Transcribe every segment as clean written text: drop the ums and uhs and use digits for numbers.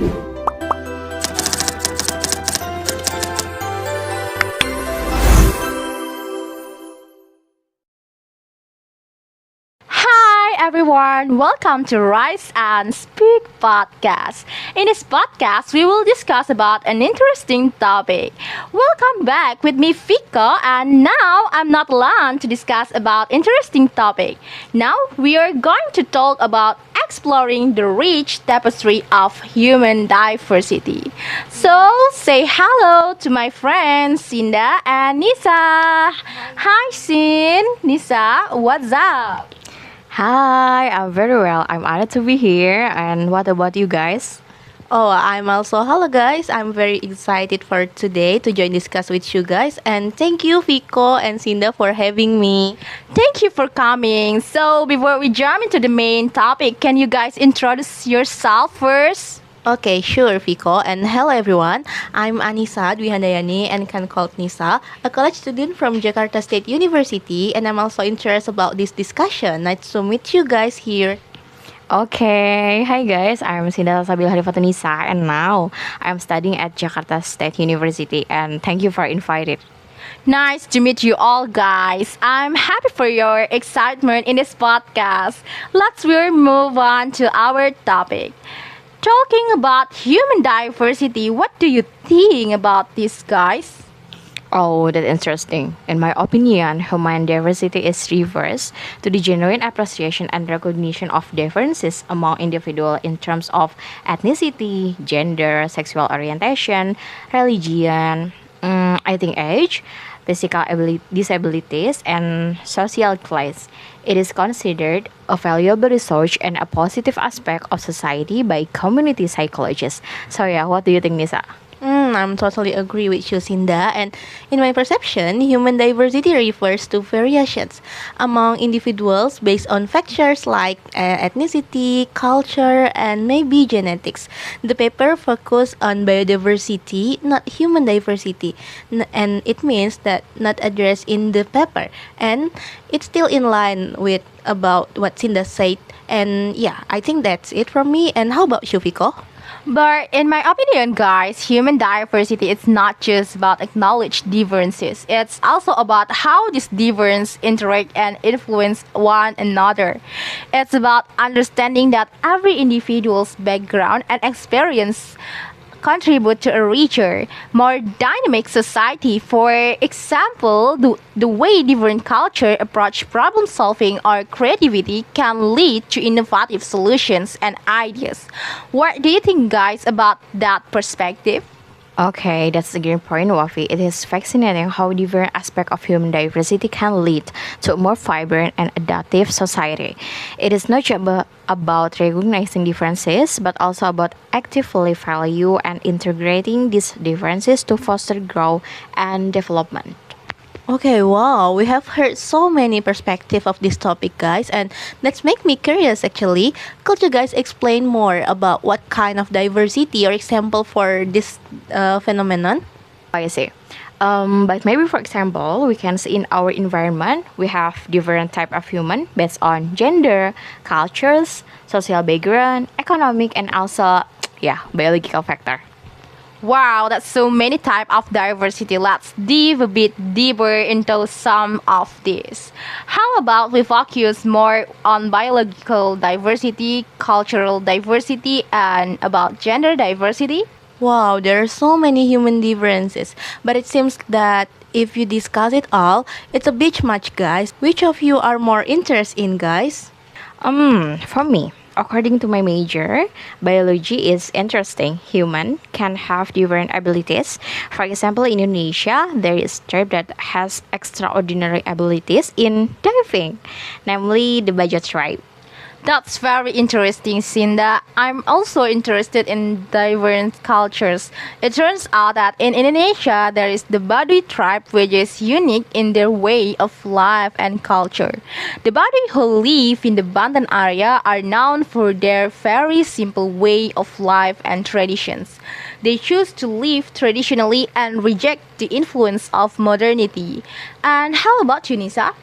Hi everyone, welcome to Rise and Speak podcast. In this podcast, we will discuss about an interesting topic. Welcome back with me Fika, and now I'm not alone to discuss about interesting topic. Now we are going to talk about exploring the rich tapestry of human diversity. So say hello to my friends Sinda and Nisa. Hi Sin, Nisa, what's up? Hi, I'm very well. I'm honored to be here. And what about you guys? Oh, I'm also hello guys. I'm very excited for today to join discuss with you guys, and thank you Vico and Cinda for having me. Thank you for coming. So, before we jump into the main topic, can you guys introduce yourself first? Okay, sure Vico, and hello everyone. I'm Anissa Dwi Handayani and can call Nisa, a college student from Jakarta State University, and I'm also interested about this discussion. Nice to meet you guys here. Okay, hi guys. I'm Sinda Sabil Harifatunisa, and now I'm studying at Jakarta State University. And thank you for inviting. Nice to meet you all, guys. I'm happy for your excitement in this podcast. Let's really move on to our topic. Talking about human diversity, what do you think about this, guys? Oh, that's interesting. In my opinion, human diversity is reverse to the genuine appreciation and recognition of differences among individuals in terms of ethnicity, gender, sexual orientation, religion, I think age, physical disabilities, and social class. It is considered a valuable research and a positive aspect of society by community psychologists. So yeah, what do you think, Nisa? I'm totally agree with you, Cinda. And in my perception, human diversity refers to variations among individuals based on factors like ethnicity, culture, and maybe genetics. The paper focus on biodiversity, not human diversity, and it means that not addressed in the paper. And it's still in line with about what Cinda said. And yeah, I think that's it from me. And how about you, Vico? But in my opinion, guys, human diversity is not just about acknowledge differences. It's also about how these differences interact and influence one another. It's about understanding that every individual's background and experience contribute to a richer, more dynamic society. For example, the way different cultures approach problem solving or creativity can lead to innovative solutions and ideas. What do you think, guys, about that perspective? Okay, that's a great point, Wafi. It is fascinating how different aspects of human diversity can lead to a more vibrant and adaptive society. It is not just about recognizing differences, but also about actively value and integrating these differences to foster growth and development. Okay, wow, we have heard so many perspectives of this topic, guys, and that's make me curious actually. Could you guys explain more about what kind of diversity or example for this phenomenon? I see. But maybe, for example, we can see in our environment, we have different type of human based on gender, cultures, social background, economic, and also, yeah, biological factor. Wow, that's so many type of diversity. Let's dive a bit deeper into some of these. How about we focus more on biological diversity, cultural diversity, and about gender diversity? Wow, there are so many human differences, but it seems that if you discuss it all, it's a bit much, guys. Which of you are more interested in, guys? For me, according to my major, biology is interesting. Human can have different abilities. For example, in Indonesia, there is a tribe that has extraordinary abilities in diving, namely the Bajo tribe. That's very interesting, Cinda. I'm also interested in diverse cultures. It turns out that in Indonesia, there is the Baduy tribe, which is unique in their way of life and culture. The Baduy who live in the Banten area are known for their very simple way of life and traditions. They choose to live traditionally and reject the influence of modernity. And how about you, Nisa?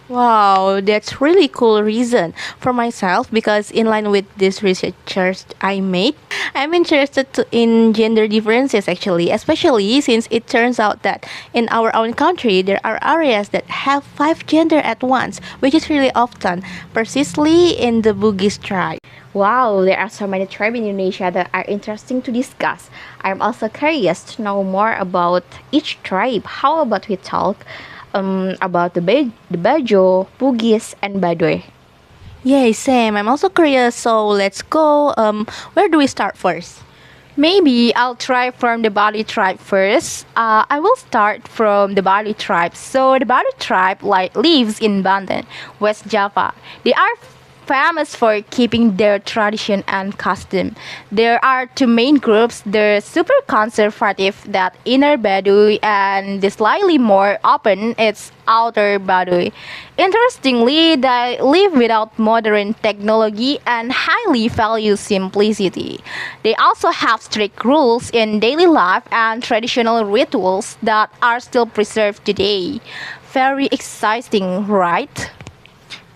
Wow, that's really cool reason for myself because in line with this research I made, I'm interested in gender differences actually, especially since it turns out that in our own country there are areas that have five gender at once, which is really often, persistently in the Bugis tribe. Wow, there are so many tribes in Indonesia that are interesting to discuss. I'm also curious to know more about each tribe. How about we talk about the Bajo, Bugis, and Baduy? Yay, same. I'm also curious, so let's go. Where do we start first? Maybe I'll try from the Bali tribe first. I will start from the Bali tribe. So the Bali tribe lives in Banten, West Java. They are famous for keeping their tradition and custom. There are two main groups: the super conservative, that inner Baduy, and the slightly more open, it's outer Baduy. Interestingly, they live without modern technology and highly value simplicity. They also have strict rules in daily life and traditional rituals that are still preserved today. Very exciting, right?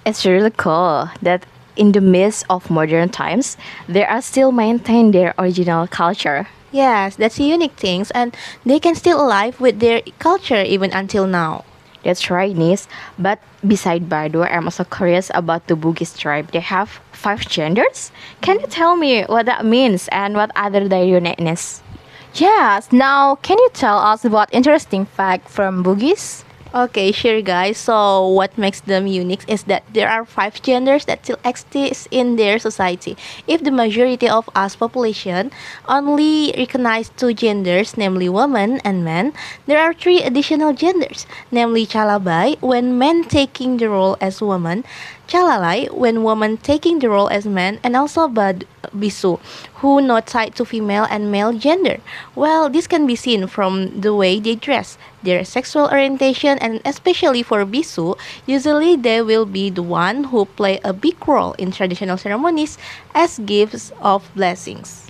It's really cool that in the midst of modern times, they are still maintain their original culture. Yes, that's the unique things, and they can still alive with their culture even until now. That's right, Nis. But beside Badu, I'm also curious about the Bugis tribe. They have five genders. Can you tell me what that means and what other their uniqueness? Yes, now can you tell us about interesting fact from Bugis? Okay, sure, guys. So, what makes them unique is that there are five genders that still exist in their society. If the majority of us population only recognize two genders, namely woman and man, there are three additional genders, namely chalabai when men taking the role as woman, chalalai when woman taking the role as man, and also bisu who not tied to female and male gender. Well, this can be seen from the way they dress, their sexual orientation, and especially for bisu, usually they will be the one who play a big role in traditional ceremonies as gifts of blessings.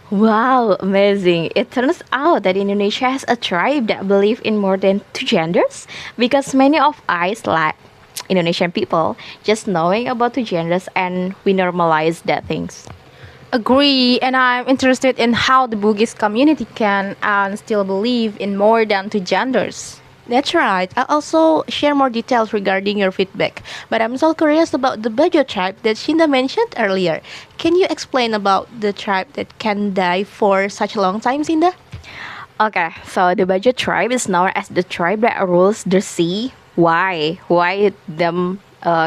Wow, amazing. It turns out that Indonesia has a tribe that believe in more than two genders because many of us like Indonesian people just knowing about two genders and we normalize that things. Agree, and I'm interested in how the Bugis community can and still believe in more than two genders. That's right. I'll also share more details regarding your feedback. But I'm so curious about the Bajo tribe that Shinda mentioned earlier. Can you explain about the tribe that can die for such a long time, Shinda? Okay, so the Bajo tribe is known as the tribe that rules the sea. Why? Why them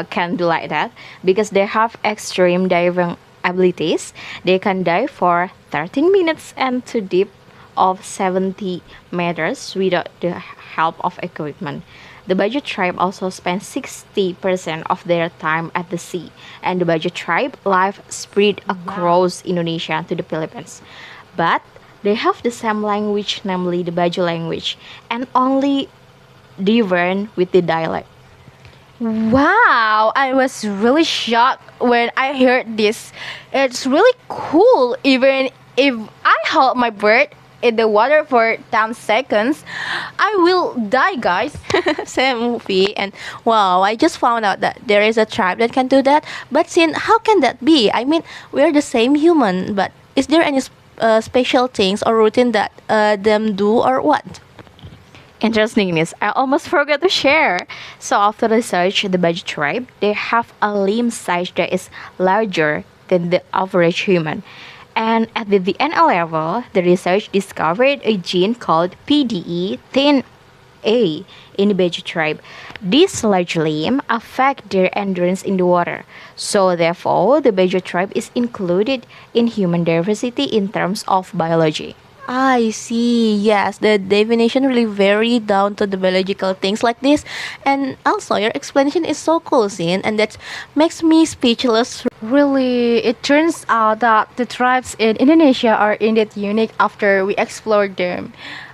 can do like that? Because they have extreme diving abilities. They can dive for 13 minutes and to deep of 70 meters without the help of equipment. The Bajo tribe also spends 60% of their time at the sea, and the Bajo tribe life spread across Indonesia to the Philippines. But they have the same language, namely the Bajo language, and only different with the dialect. Wow, I was really shocked when I heard this. It's really cool. Even if I hold my breath in the water for 10 seconds, I will die, guys. Same movie. And wow, I just found out that there is a tribe that can do that. But Sin, how can that be? I mean, we're the same human, but is there any special things or routine that them do or what? Interesting is I almost forgot to share. So after research, the Bajo tribe they have a limb size that is larger than the average human. And at the DNA level, the research discovered a gene called PDE10A in the Bajo tribe. This large limb affect their endurance in the water. So therefore, the Bajo tribe is included in human diversity in terms of biology. I see. Yes, the definition really vary down to the biological things like this. And also, your explanation is so cool, Sin, and that makes me speechless. Really, it turns out that the tribes in Indonesia are indeed unique after we explored them.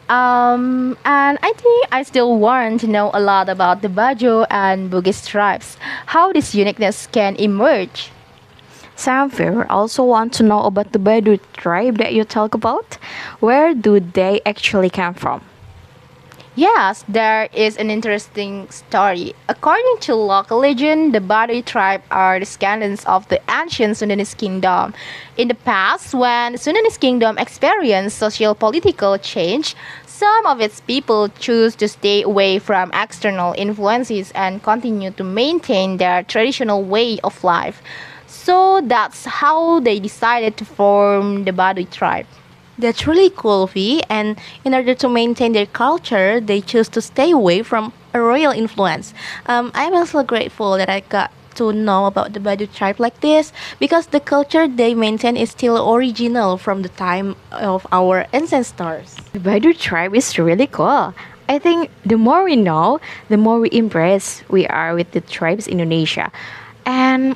And I think I still want to know a lot about the Bajo and Bugis tribes, how this uniqueness can emerge. Some viewer also want to know about the Baduy tribe that you talk about. Where do they actually come from? Yes, there is an interesting story. According to local legend, the Badui tribe are descendants of the ancient Sundanese kingdom. In the past, when the Sundanese kingdom experienced social political change, some of its people choose to stay away from external influences and continue to maintain their traditional way of life. So that's how they decided to form the Badui tribe. That's really cool, V. And in order to maintain their culture, they choose to stay away from a royal influence. I'm also grateful that I got to know about the Badu tribe like this because the culture they maintain is still original from the time of our ancestors. The Badu tribe is really cool. I think the more we know, the more we impressed we are with the tribes in Indonesia. And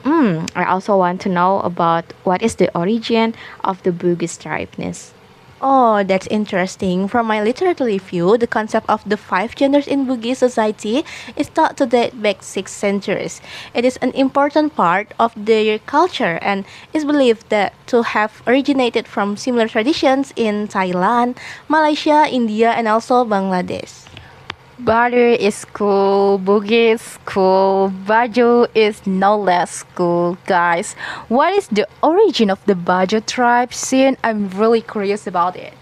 I also want to know about what is the origin of the Bugis tribeness. Oh, that's interesting. From my literary view, the concept of the five genders in Bugis society is thought to date back 6 centuries. It is an important part of their culture and is believed that to have originated from similar traditions in Thailand, Malaysia, India, and also Bangladesh. Butter is cool, boogie is cool, Bajo is no less cool, guys. What is the origin of the Bajo tribe scene? I'm really curious about it.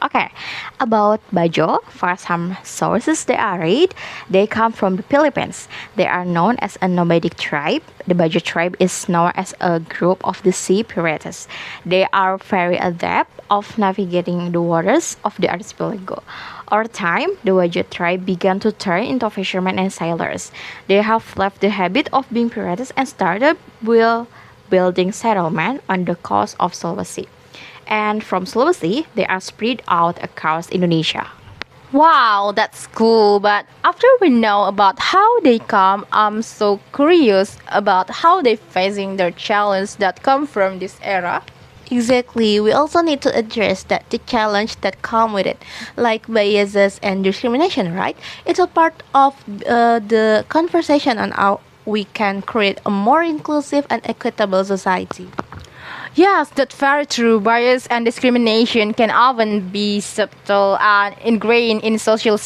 Okay, about Bajo, for some sources they are read, they come from the Philippines. They are known as a nomadic tribe. The Bajo tribe is known as a group of the sea pirates. They are very adept of navigating the waters of the archipelago. Over time, the Bajo tribe began to turn into fishermen and sailors. They have left the habit of being pirates and started building settlement on the coast of Sulawesi. And from Sulawesi, they are spread out across Indonesia. Wow, that's cool. But after we know about how they come, I'm so curious about how they facing their challenges that come from this era. Exactly. We also need to address that the challenge that come with it, like biases and discrimination, right? It's a part of the conversation on how we can create a more inclusive and equitable society. Yes, that's very true. Bias and discrimination can often be subtle and ingrained in social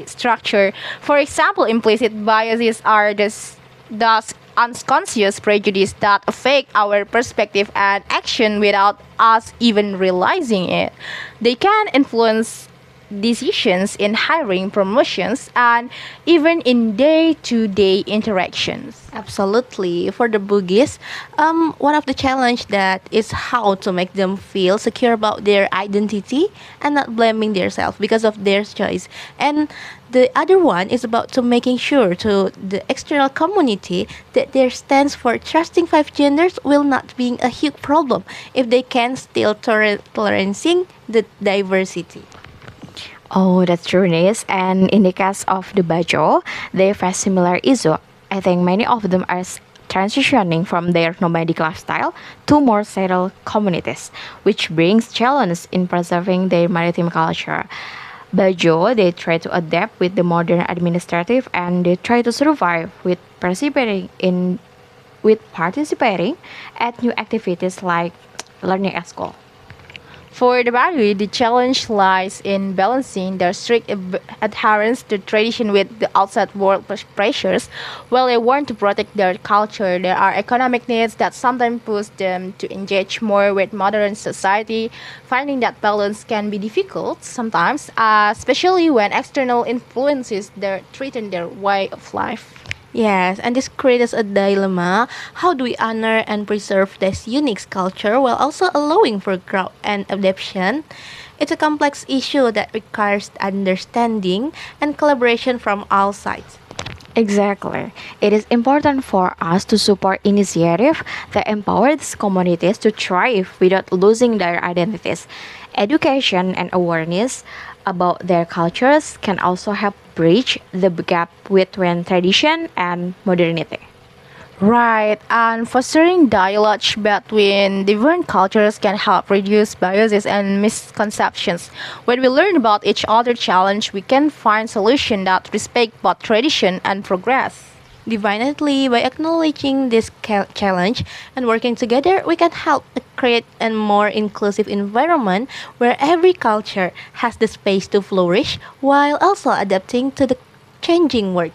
structure. For example, implicit biases are thus unconscious prejudice that affect our perspective and action without us even realizing it. They can influence decisions in hiring, promotions, and even in day-to-day interactions. Absolutely. For the Bugis, one of the challenge that is how to make them feel secure about their identity and not blaming themselves because of their choice. And the other one is about to making sure to the external community that their stance for trusting five genders will not be a huge problem if they can still tolerancing the diversity. Oh, that's true, Nis. And in the case of the Bajo, they face similar issue. I think many of them are transitioning from their nomadic lifestyle to more settled communities, which brings challenges in preserving their maritime culture. Bajo, they try to adapt with the modern administrative and they try to survive with participating at new activities like learning at school. For the Baduy, the challenge lies in balancing their strict adherence to tradition with the outside world pressures. While they want to protect their culture, there are economic needs that sometimes push them to engage more with modern society. Finding that balance can be difficult sometimes, especially when external influences threaten their way of life. Yes, and this creates a dilemma. How do we honor and preserve this unique culture while also allowing for growth and adaptation? It's a complex issue that requires understanding and collaboration from all sides. Exactly. It is important for us to support initiatives that empower these communities to thrive without losing their identities. Education and awareness about their cultures can also help bridge the gap between tradition and modernity. Right, and fostering dialogue between different cultures can help reduce biases and misconceptions. When we learn about each other's challenge, we can find solutions that respect both tradition and progress. Definitely, by acknowledging this challenge and working together, we can help create a more inclusive environment where every culture has the space to flourish while also adapting to the changing world.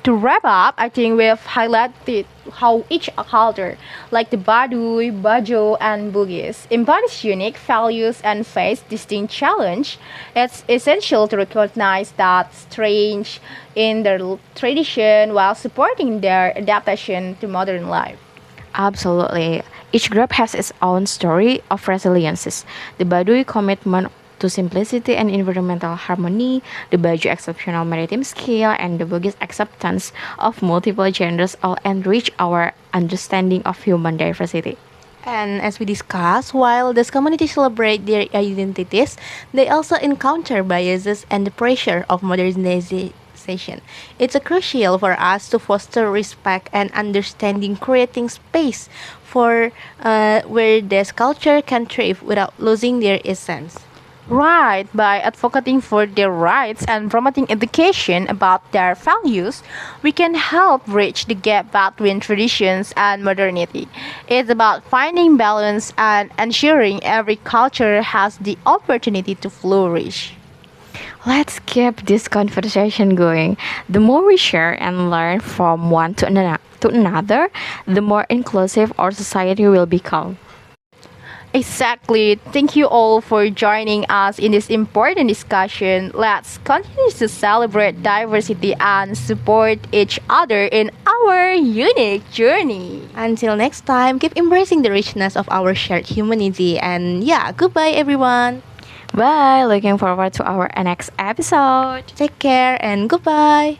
To wrap up, I think we've highlighted how each culture, like the Badui, Bajo, and Bugis, embodies unique values and face distinct challenge. It's essential to recognize that strange in their tradition while supporting their adaptation to modern life. Absolutely. Each group has its own story of resiliences. The Baduy commitment to simplicity and environmental harmony, the Baju exceptional maritime skill, and the Bugis acceptance of multiple genders all enrich our understanding of human diversity. And as we discussed, while these communities celebrate their identities, they also encounter biases and the pressure of modernization. It's a crucial for us to foster respect and understanding, creating space for where this culture can thrive without losing their essence. Right, by advocating for their rights and promoting education about their values, we can help bridge the gap between traditions and modernity. It's about finding balance and ensuring every culture has the opportunity to flourish. Let's keep this conversation going. The more we share and learn from one to another, the more inclusive our society will become. Exactly. Thank you all for joining us in this important discussion. Let's continue to celebrate diversity and support each other in our unique journey. Until next time, keep embracing the richness of our shared humanity. And yeah, goodbye, everyone. Bye. Looking forward to our next episode. Take care and goodbye.